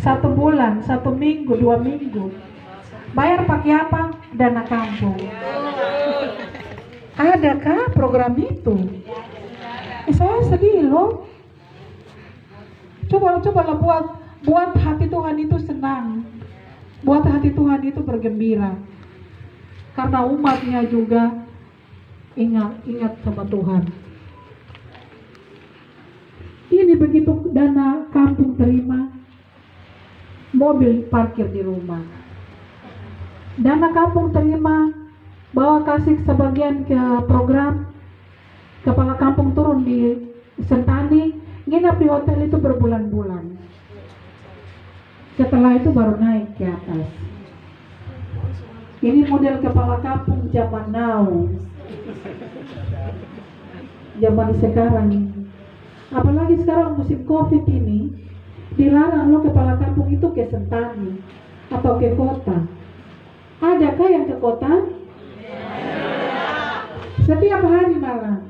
1 bulan, 1 minggu, 2 minggu. Bayar pakai apa? Dana kampung. Adakah program itu? Saya sedih loh. Cobalah buat hati Tuhan itu senang. Buat hati Tuhan itu bergembira. Karena umatnya juga ingat sama Tuhan. Ini begitu dana kampung terima, mobil parkir di rumah. Dana kampung terima, bawa kasih sebagian ke program, kepala kampung turun di Sentani, nginap di hotel itu berbulan-bulan. Setelah itu baru naik ke atas. Ini model kepala kampung zaman now, zaman sekarang ini. Apalagi sekarang musim COVID ini, dilarang lo kepala kampung itu ke Sentani atau ke kota. Adakah yang ke kota? Setiap hari malah.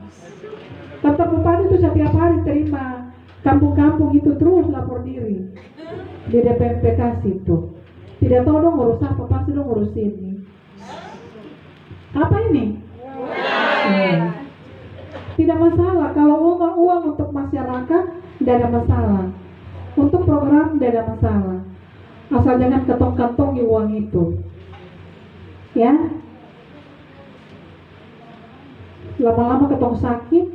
Kata bupati itu setiap hari terima kampung-kampung itu terus lapor diri di DPMPK itu. Tidak tahu dong ngurus apa, pasti dong ngurus ini. Apa ini? Tidak masalah kalau uang untuk masyarakat, tidak ada masalah. Untuk program tidak ada masalah. Asal jangan kantong-kantongi uang itu. Ya, lama-lama ketong sakit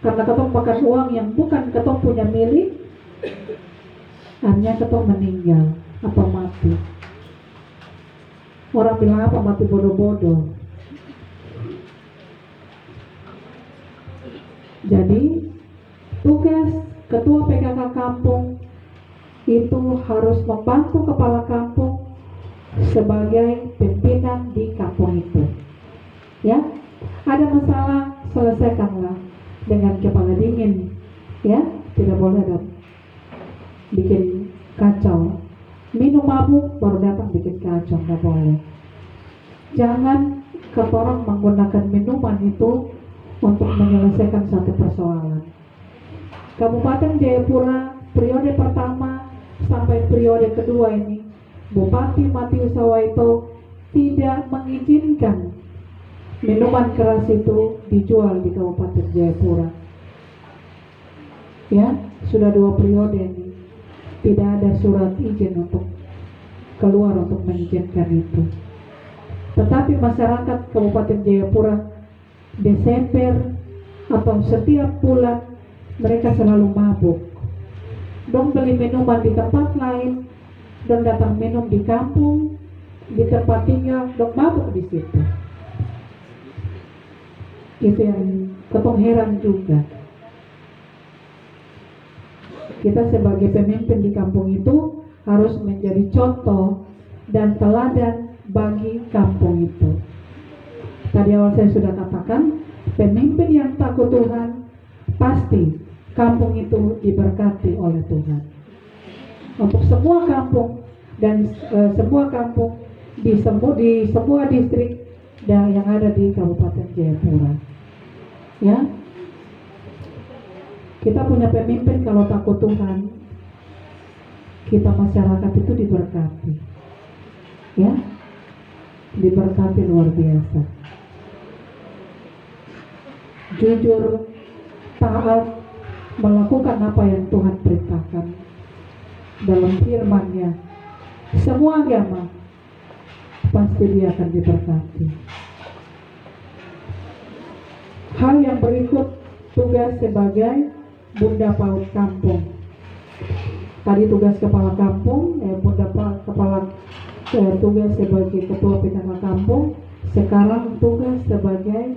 karena ketong makan uang yang bukan ketong punya milik, akhirnya ketong meninggal atau mati. Orang bilang apa? Mati bodoh-bodoh. Jadi tugas ketua PKK kampung itu harus membantu kepala kampung sebagai pimpinan di kampung itu. Ya, ada masalah selesaikanlah dengan kepala dingin. Ya, tidak boleh ada bikin kacau. Minum mabuk baru datang bikin kacau, nggak boleh. Jangan ketorong menggunakan minuman itu untuk menyelesaikan satu persoalan. Kabupaten Jayapura periode pertama sampai periode kedua ini, Bupati Matius Sawaito tidak mengizinkan minuman keras itu dijual di Kabupaten Jayapura. Ya, sudah 2 periode ini tidak ada surat izin untuk keluar untuk mengizinkan itu. Tetapi masyarakat Kabupaten Jayapura Desember atau setiap bulan mereka selalu mabuk. Dong beli minuman di tempat lain, dong datang minum di kampung, di tempat tinggal, dong mabuk di situ. Itu yang ketong heran juga. Kita sebagai pemimpin di kampung itu harus menjadi contoh dan teladan bagi kampung itu. Tadi awal saya sudah katakan, pemimpin yang takut Tuhan, pasti kampung itu diberkati oleh Tuhan. Untuk semua kampung dan semua kampung di semua distrik dan yang ada di Kabupaten Jayapura. Ya, kita punya pemimpin kalau takut Tuhan, kita masyarakat itu diberkati. Ya, diberkati luar biasa. Jujur, taat, melakukan apa yang Tuhan perintahkan dalam firman-Nya. Semua agama pasti dia akan diberkati. Hal yang berikut, tugas sebagai Bunda PAUD kampung. Tadi tugas kepala kampung, tugas sebagai ketua PKK kampung. Sekarang tugas sebagai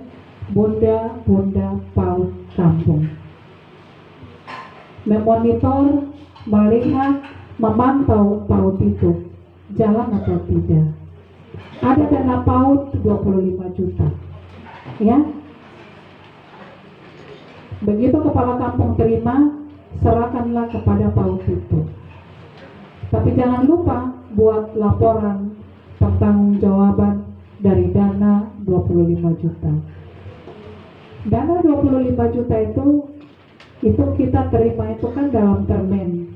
Bunda PAUD kampung. Memonitor, melihat, memantau PAUD itu jalan atau tidak. Ada dana PAUD 25 juta. Ya. Begitu kepala kampung terima, serahkanlah kepada PAUD itu. Tapi jangan lupa buat laporan pertanggungjawaban dari dana 25 juta. Dana 25 juta itu kita terima itu kan dalam termen.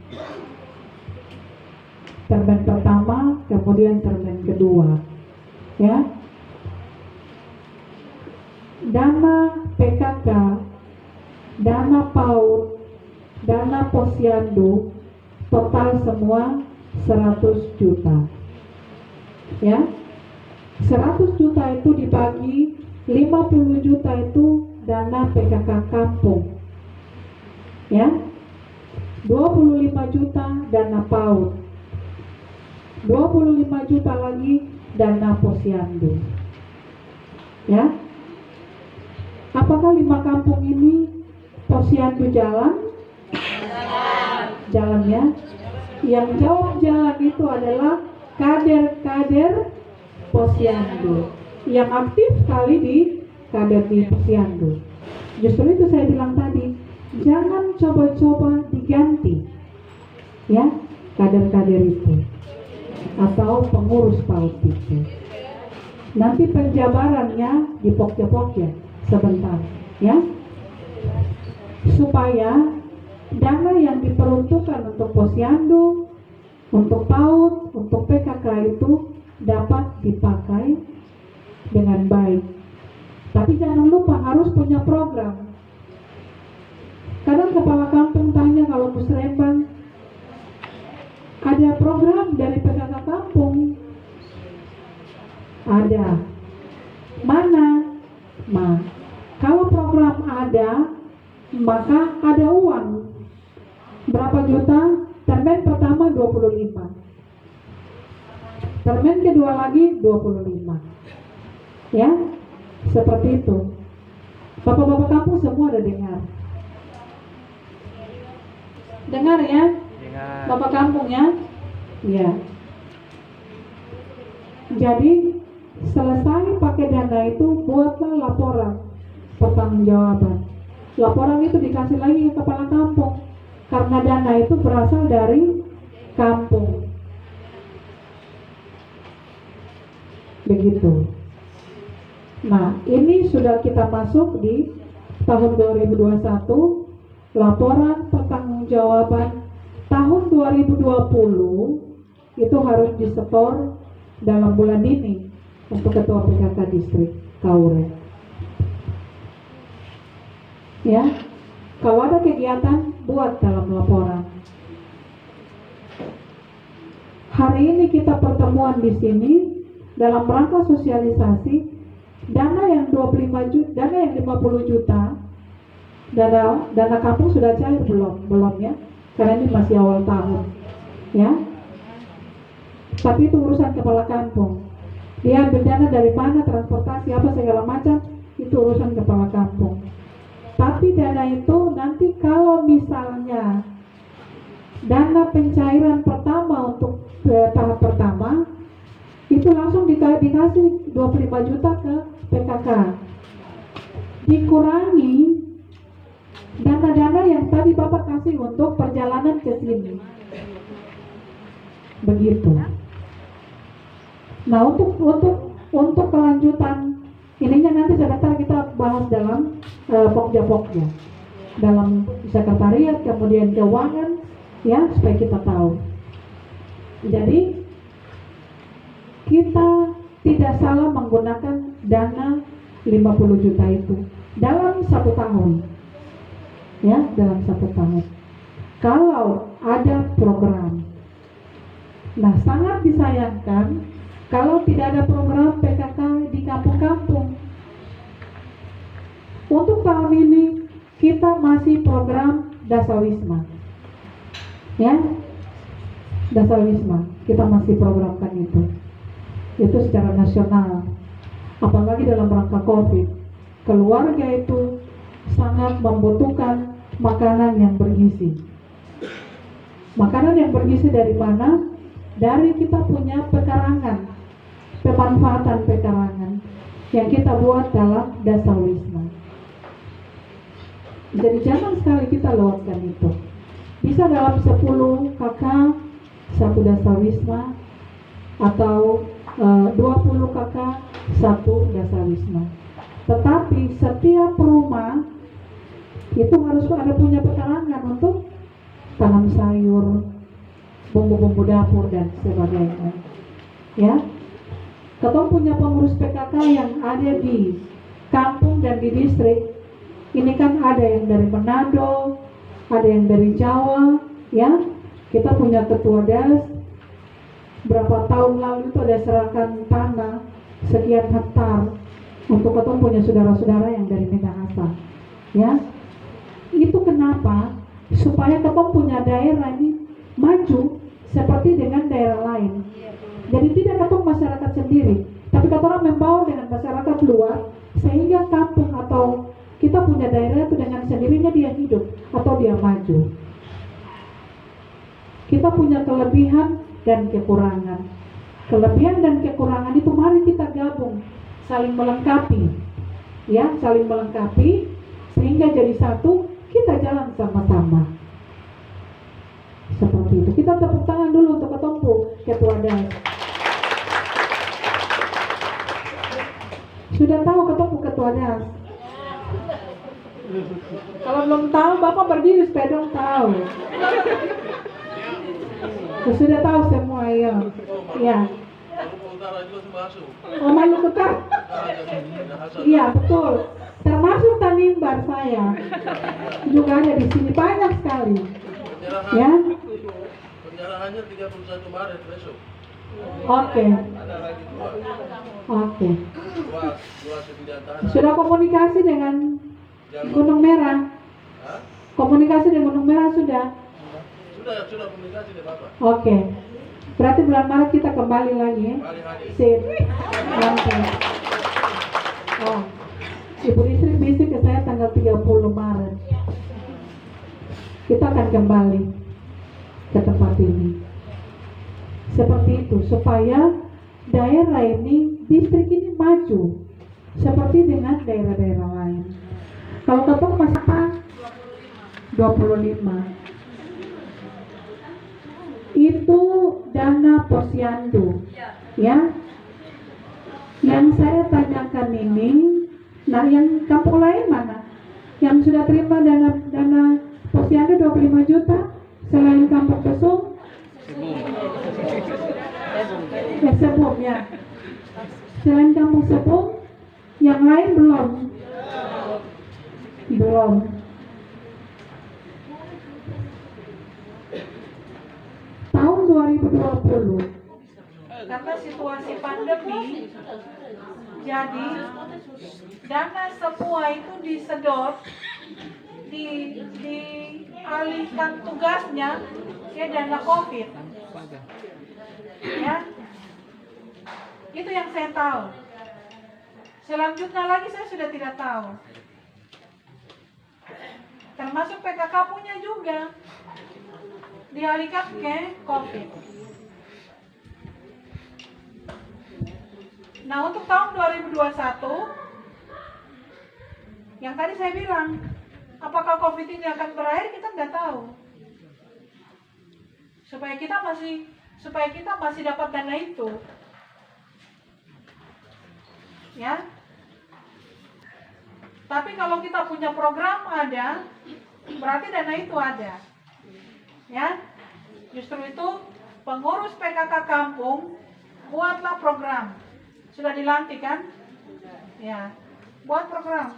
termen pertama, kemudian termen kedua. Ya. Dana PKK, dana PAUD, dana posyandu, total semua 100 juta. Ya. 100 juta itu dibagi, 50 juta itu dana PKK kampung. Ya. 25 juta dana PAUD. 25 juta lagi dana posyandu. Ya. Apakah 5 kampung ini posyandu jalan? Jalan ya. Yang jawab jalan itu adalah kader-kader posyandu yang aktif sekali di kader di posyandu. Justru itu saya bilang tadi, jangan coba-coba diganti ya kader-kader itu atau pengurus PAUD itu. Nanti penjabarannya di Pokja-Pokja sebentar ya, supaya dana yang diperuntukkan untuk posyandu, untuk PAUD, untuk PKK itu dapat dipakai dengan baik. Tapi jangan lupa harus punya program. Kadang kepala kampung tanya kalau Musrembang ada program dari PKK kampung. Ada. Mana? Kalau program ada, maka ada uang. Berapa juta? Termen pertama 25. Termen kedua lagi 25. Ya, seperti itu. Bapak-bapak kampung semua ada dengar. Dengar ya? Dengar. Bapak kampung ya? Ya. Jadi selesai pakai dana itu, buatlah laporan pertanggungjawaban. Laporan itu dikasih lagi ke kepala kampung, karena dana itu berasal dari kampung. Begitu. Nah, ini sudah kita masuk di tahun 2021, laporan pertanggungjawaban tahun 2020 itu harus disetor dalam bulan ini untuk ketua PKK distrik Kaure. Ya, kalau ada kegiatan buat dalam laporan. Hari ini kita pertemuan di sini dalam rangka sosialisasi dana yang 25 juta, dana yang 50 juta, dana kampung sudah cair belum ya? Karena ini masih awal tahun, ya. Tapi itu urusan kepala kampung. Dia ambil dana dari mana, transportasi apa segala macam, itu urusan kepala kampung. Tapi dana itu nanti kalau misalnya dana pencairan pertama untuk tahap pertama itu langsung dikasih 25 juta ke PKK. Dikurangi dana-dana yang tadi Bapak kasih untuk perjalanan ke sini. Begitu. Nah, untuk kelanjutan ininya nanti sebentar kita bahas dalam Pokja-Pokja, dalam sekretariat, kemudian keuangan, ya, supaya kita tahu. Jadi kita tidak salah menggunakan dana 50 juta itu dalam 1 tahun, ya, dalam 1 tahun. Kalau ada program, nah sangat disayangkan kalau tidak ada program PKK di kampung-kampung. Untuk tahun ini kita masih program Dasawisma, ya, Dasawisma kita masih programkan itu secara nasional. Apalagi dalam rangka COVID, keluarga itu sangat membutuhkan makanan yang bergizi. Makanan yang bergizi dari mana? Dari kita punya pekarangan, pemanfaatan pekarangan yang kita buat dalam Dasawisma. Jadi jangan sekali kita lewatkan itu. Bisa dalam 10 KK 1 Dasawisma, atau 20 KK 1 Dasawisma. Tetapi setiap rumah itu harus ada punya pekarangan untuk tanam sayur bumbu-bumbu dapur dan sebagainya. Ya, Ketong punya pengurus PKK yang ada di kampung dan di distrik. Ini kan ada yang dari Manado, ada yang dari Jawa, ya. Kita punya ketua DAS. Berapa tahun lalu itu ada serahkan tanah sekian hektar untuk ketong punya saudara-saudara yang dari Minahasa, ya. Itu kenapa? Supaya ketong punya daerah ini maju seperti dengan daerah lain. Jadi tidak ketong masyarakat sendiri, tapi ketong membaur dengan masyarakat luar sehingga kampung atau kita punya daerah itu dengan sendirinya dia hidup atau dia maju. Kita punya kelebihan dan kekurangan. Kelebihan dan kekurangan itu mari kita gabung, saling melengkapi, ya, saling melengkapi sehingga jadi satu, kita jalan sama-sama. Seperti itu. Kita tepuk tangan dulu untuk ketompu ketua DAS. Sudah tahu ketompu ketua DAS? Kalau belum tahu, Bapak berdiri supaya dong tahu. Sudah tahu semua, ya. Ya. Oh, Maluku Utara. Iya, betul. Termasuk Tanimbar saya. Juga ada di sini banyak sekali. Ya. Penyerahannya 31 Maret besok. Oke. Oke. Dua sebidang tanah. Sudah komunikasi dengan Gunung Merah? Komunikasi dengan Gunung Merah sudah? Sudah komunikasi dengan Bapak. Oke. Berarti bulan Maret kita kembali lagi ya? Sip. Oke. Oh. Ibu istri bisik ke saya tanggal 30 Maret. Kita akan kembali ke tempat ini. Seperti itu, supaya daerah ini, distrik ini maju seperti dengan daerah-daerah lain. Kalau ketemu masih apa? 25. Itu dana posyandu, ya. Yang saya tanyakan ini, nah yang kampung lain mana? Yang sudah terima dana posyandu 25 juta selain kampung Pesung? Sebum ya. Selain kampung Sebum, yang lain belum. Tahun 2020 karena situasi pandemi, jadi dana semua itu disedot, dialihkan tugasnya ke dana COVID. Ya, itu yang saya tahu. Selanjutnya lagi saya sudah tidak tahu. Termasuk PKK punya juga dialihkan ke COVID. Nah, untuk tahun 2021 yang tadi saya bilang, apakah COVID ini akan berakhir, kita nggak tahu. Supaya kita masih dapat dana itu, ya. Tapi kalau kita punya program ada, berarti dana itu ada, ya. Justru itu pengurus PKK kampung buatlah program. Sudah dilantik kan? Ya, buat program.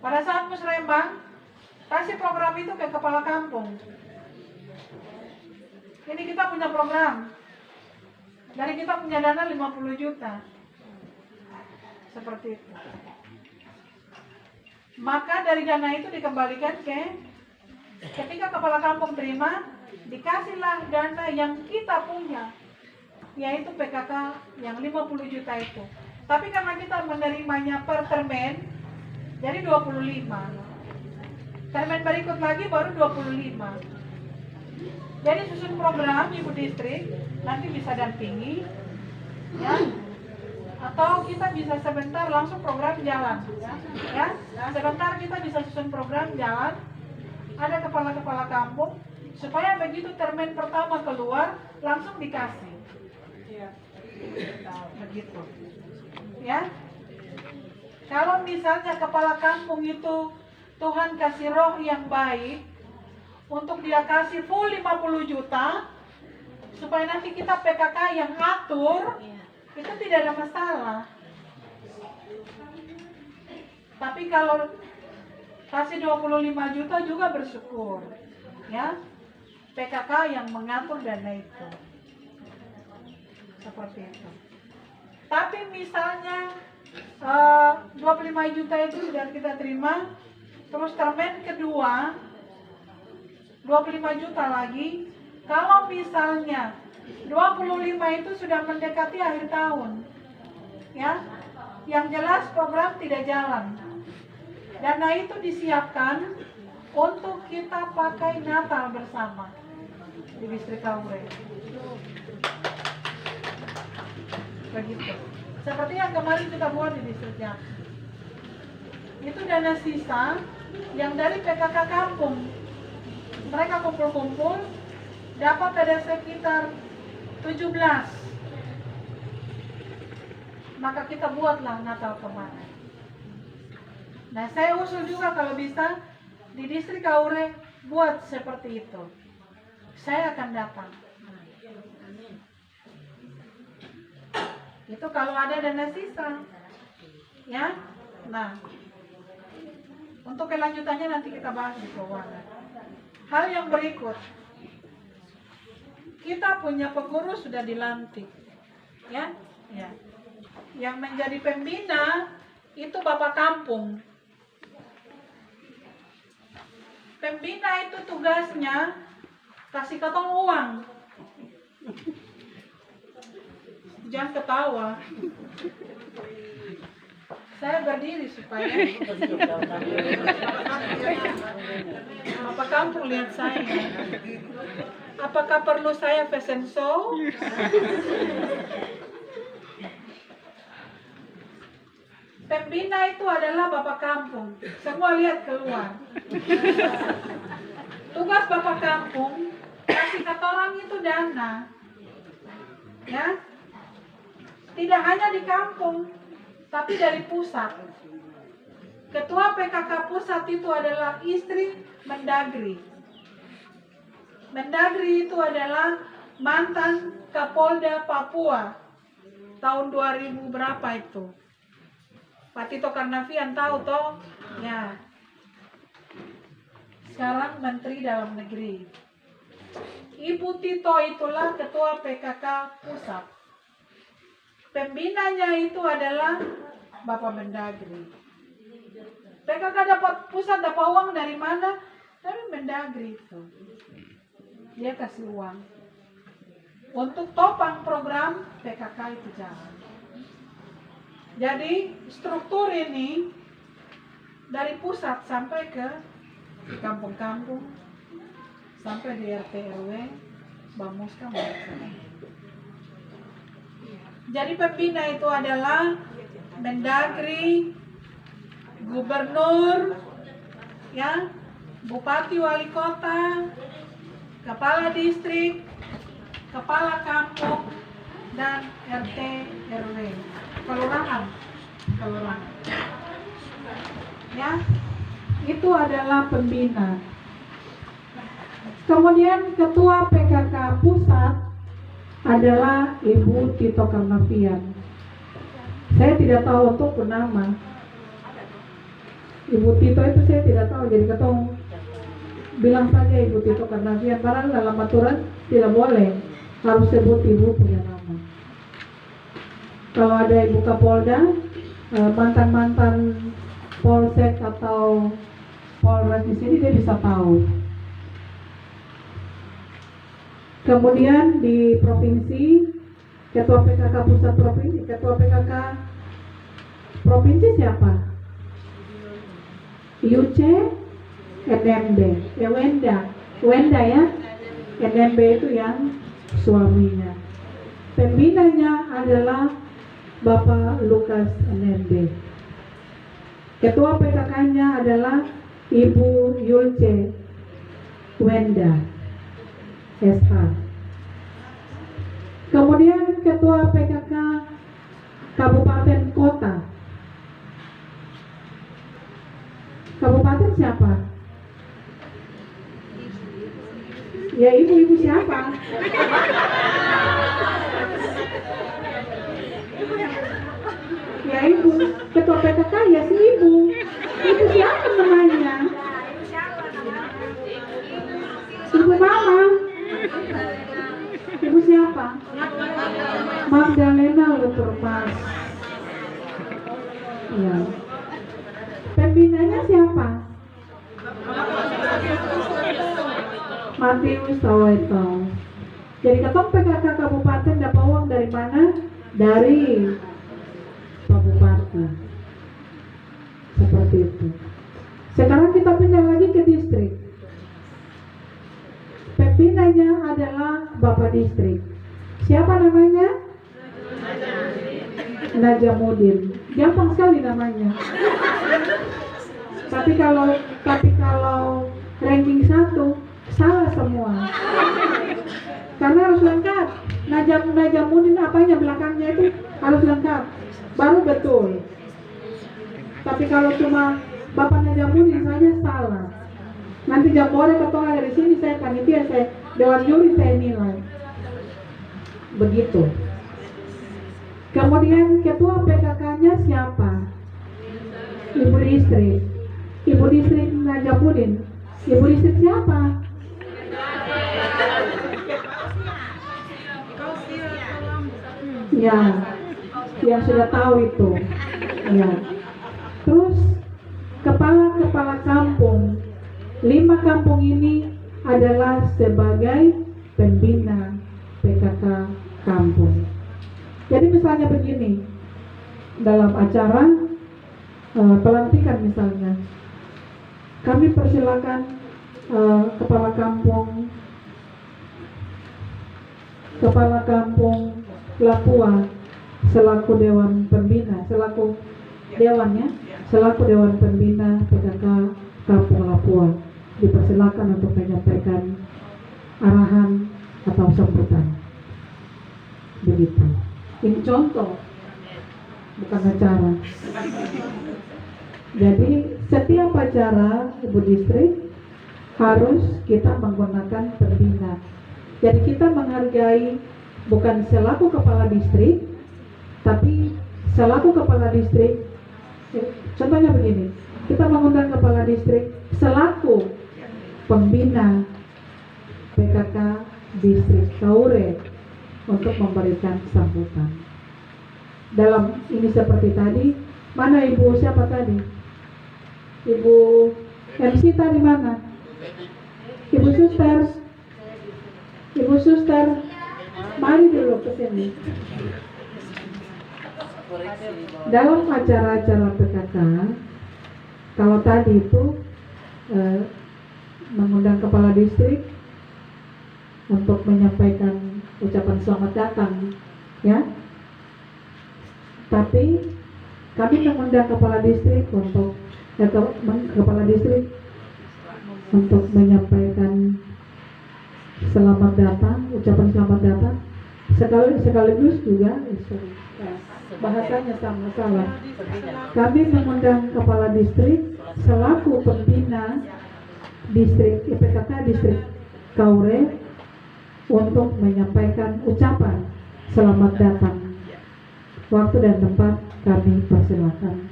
Pada saat musrembang, kasih program itu ke kepala kampung. Ini kita punya program. Dari kita punya dana 50 juta. Seperti itu. Maka dari dana itu dikembalikan ketika kepala kampung terima, dikasihlah dana yang kita punya, yaitu PKK yang 50 juta itu. Tapi karena kita menerimanya per termen, jadi 25. Termen berikut lagi baru 25. Jadi susun program Ibu Distrik, nanti bisa dampingi, ya. Atau kita bisa sebentar langsung program jalan, ya. Sebentar kita bisa susun program jalan. Ada kepala-kepala kampung, supaya begitu termen pertama keluar langsung dikasih. Begitu, ya. Kalau misalnya kepala kampung itu Tuhan kasih roh yang baik untuk dia kasih full 50 juta supaya nanti kita PKK yang atur, itu tidak ada masalah. Tapi kalau kasih 25 juta juga bersyukur, ya. PKK yang mengatur dana itu, seperti itu. Tapi misalnya 25 juta itu sudah kita terima, terus termen kedua 25 juta lagi. Kalau misalnya 25 itu sudah mendekati akhir tahun, ya, yang jelas program tidak jalan. Dana itu disiapkan untuk kita pakai Natal bersama di distrik Kaure. Begitu. Seperti yang kemarin kita buat di distrik Jati. Itu dana sisa yang dari PKK kampung. Mereka kumpul-kumpul, dapat ada sekitar 17. Maka kita buatlah Natal kemarin. Nah, saya usul juga kalau bisa di distrik Kaure buat seperti itu. Saya akan datang. Itu kalau ada dana sisa, ya. Nah, untuk kelanjutannya nanti kita bahas di keuangan. Hal yang berikut, kita punya pengurus sudah dilantik, ya, ya. Yang menjadi pembina itu Bapak Kampung. Pembina itu tugasnya kasih ketong uang. Jangan ketawa. Saya berdiri supaya Bapak Kampung lihat saya. Apakah perlu saya fashion show? Pembina itu adalah Bapak Kampung. Semua lihat keluar. Tugas Bapak Kampung kasih kata orang itu dana, ya. Tidak hanya di kampung, tapi dari pusat. Ketua PKK pusat itu adalah istri Mendagri. Mendagri itu adalah mantan Kapolda Papua tahun 2000 berapa itu? Pak Tito Karnavian tahu toh? Ya. Sekarang Menteri Dalam Negeri. Ibu Tito itulah ketua PKK pusat. Pembinanya itu adalah Bapak Mendagri. PKK pusat dapat uang dari mana? Dari Mendagri itu. Dia kasih uang untuk topang program PKK itu jalan. Jadi struktur ini dari pusat sampai ke kampung-kampung, sampai di RT RW, Bamuska, jadi pembina itu adalah Mendagri, Gubernur, ya, Bupati Wali Kota, Kepala Distrik, Kepala Kampung, dan RT RW, kelurahan. Ya, itu adalah pembina. Kemudian ketua PKK pusat adalah Ibu Tito Karnavian. Saya tidak tahu untuk nama. Ibu Tito itu saya tidak tahu, jadi ketemu bilang saja Ibu Tito Karnavian. Padahal dalam aturan tidak boleh, harus sebut ibu punya nama. Kalau ada Ibu Kapolda, mantan-mantan Polsek atau Polres di sini dia bisa tahu. Kemudian di provinsi, ketua PKK pusat provinsi, ketua PKK provinsi siapa? UC NMB, Wenda ya, NMB itu yang suaminya. Pembinanya adalah Bapak Lukas NMB. Ketua PKK-nya adalah Ibu Yulce Wenda SH. Kemudian ketua PKK Kabupaten Kota. Kabupaten siapa? Ya ibu siapa? Ya ibu, ketua PKK ya si ibu. Ibu siapa namanya? Ibu mama. Ibu siapa? Magdalena Luturmas. Ya. Pembinanya siapa? Matius Soweto. Jadi ketua PKK Kabupaten dapat uang dari mana? Dari Pak Bupati. Seperti itu. Sekarang kita pindah lagi ke distrik. Pembinanya adalah Bapak Distrik. Siapa namanya? Najamuddin. Gampang sekali namanya. Tapi kalau ranking 1 salah semua. Karena harus lengkap. Najamuddin apanya belakangnya itu harus lengkap. Baru betul. Tapi kalau cuma Bapak Najamuddin saja salah. Nanti jambore ketua dari sini saya panitia, saya dewan juri saya nilai. Begitu. Kemudian ketua PKK-nya siapa? Ibu distrik. Ibu distrik Najamuddin. Ibu distrik siapa? Ya, yang sudah tahu itu. Ya. Terus kepala kampung. 5 kampung ini adalah sebagai pembina PKK kampung. Jadi misalnya begini, dalam acara pelantikan misalnya, kami persilakan kepala kampung Lapua selaku dewan pembina, selaku dewan pembina PKK Kampung Lapua dipersilakan untuk menyampaikan arahan atau sambutan. Begitu. Ini contoh, bukan acara. Jadi setiap acara Ibu Distrik harus kita menggunakan pembina. Jadi kita menghargai bukan selaku kepala distrik, tapi selaku kepala distrik. Contohnya begini, kita mengundang kepala distrik selaku pembina PKK Distrik Kaure untuk memberikan sambutan. Dalam ini seperti tadi, mana ibu siapa tadi? Ibu MC tadi mana? Ibu suster, mari dulu ke sini. Dalam acara-acara PKK, kalau tadi itu mengundang kepala distrik untuk menyampaikan ucapan selamat datang, ya. Tapi kami mengundang kepala distrik untuk menyampaikan selamat datang, ucapan selamat datang, sekaligus juga bahasanya sama salah. Kami mengundang kepala distrik selaku pembina distrik PKK Distrik Kaure untuk menyampaikan ucapan selamat datang. Waktu dan tempat kami persilakan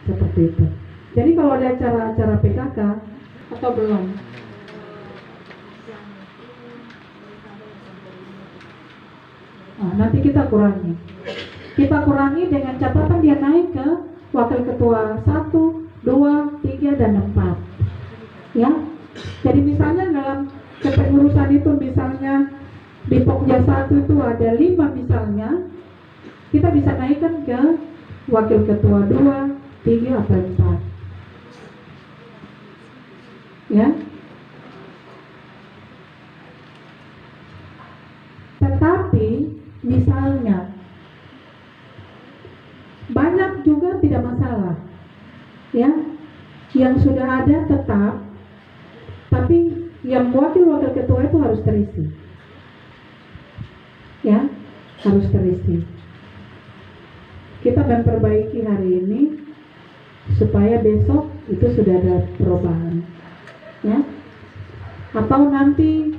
seperti itu. Jadi kalau ada acara-acara PKK atau belum? Nah, nanti kita kurangi. Kita kurangi dengan catatan dia naik ke wakil ketua 1, 2, 3, dan 4. Ya. Jadi misalnya dalam kepengurusan itu misalnya di Pokja 1 itu ada 5 misalnya, kita bisa naikkan ke wakil ketua 2, 3, atau 4. Ya. Tetapi misalnya banyak juga tidak masalah, ya, yang sudah ada tetap, tapi yang wakil ketua itu harus terisi, ya, harus terisi. Kita memperbaiki hari ini supaya besok itu sudah ada perubahan, ya, atau nanti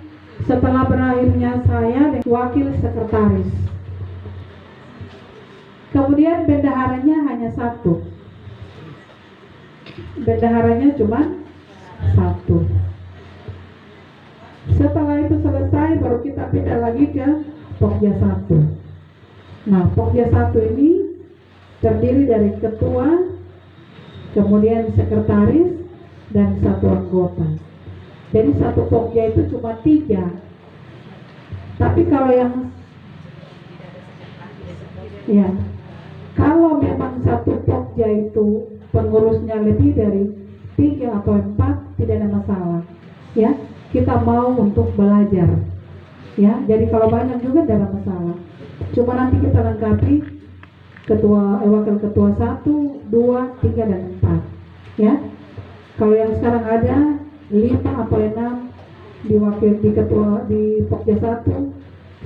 Setelah berakhirnya saya dan wakil sekretaris. Kemudian bendaharanya hanya satu. Bendaharanya cuma satu. Setelah itu selesai baru kita pindah lagi ke Pokja 1. Nah, Pokja 1 ini terdiri dari ketua, kemudian sekretaris, dan satu anggota. Jadi satu Pokja itu cuma 3. Tapi kalau yang kalau memang satu Pokja itu pengurusnya lebih dari 3 atau 4 tidak ada masalah. Ya, kita mau untuk belajar. Ya, jadi kalau banyak juga tidak ada masalah. Cuma nanti kita lengkapi wakil ketua 1, 2, 3, dan 4. Ya. Kalau yang sekarang ada 5 atau 6 di ketua di Pokja 1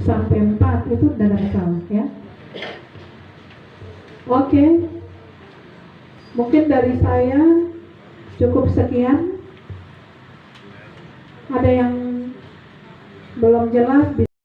sampai 4 itu tidak ada masalah, ya. Oke. Mungkin dari saya cukup sekian. Ada yang belum jelas bisa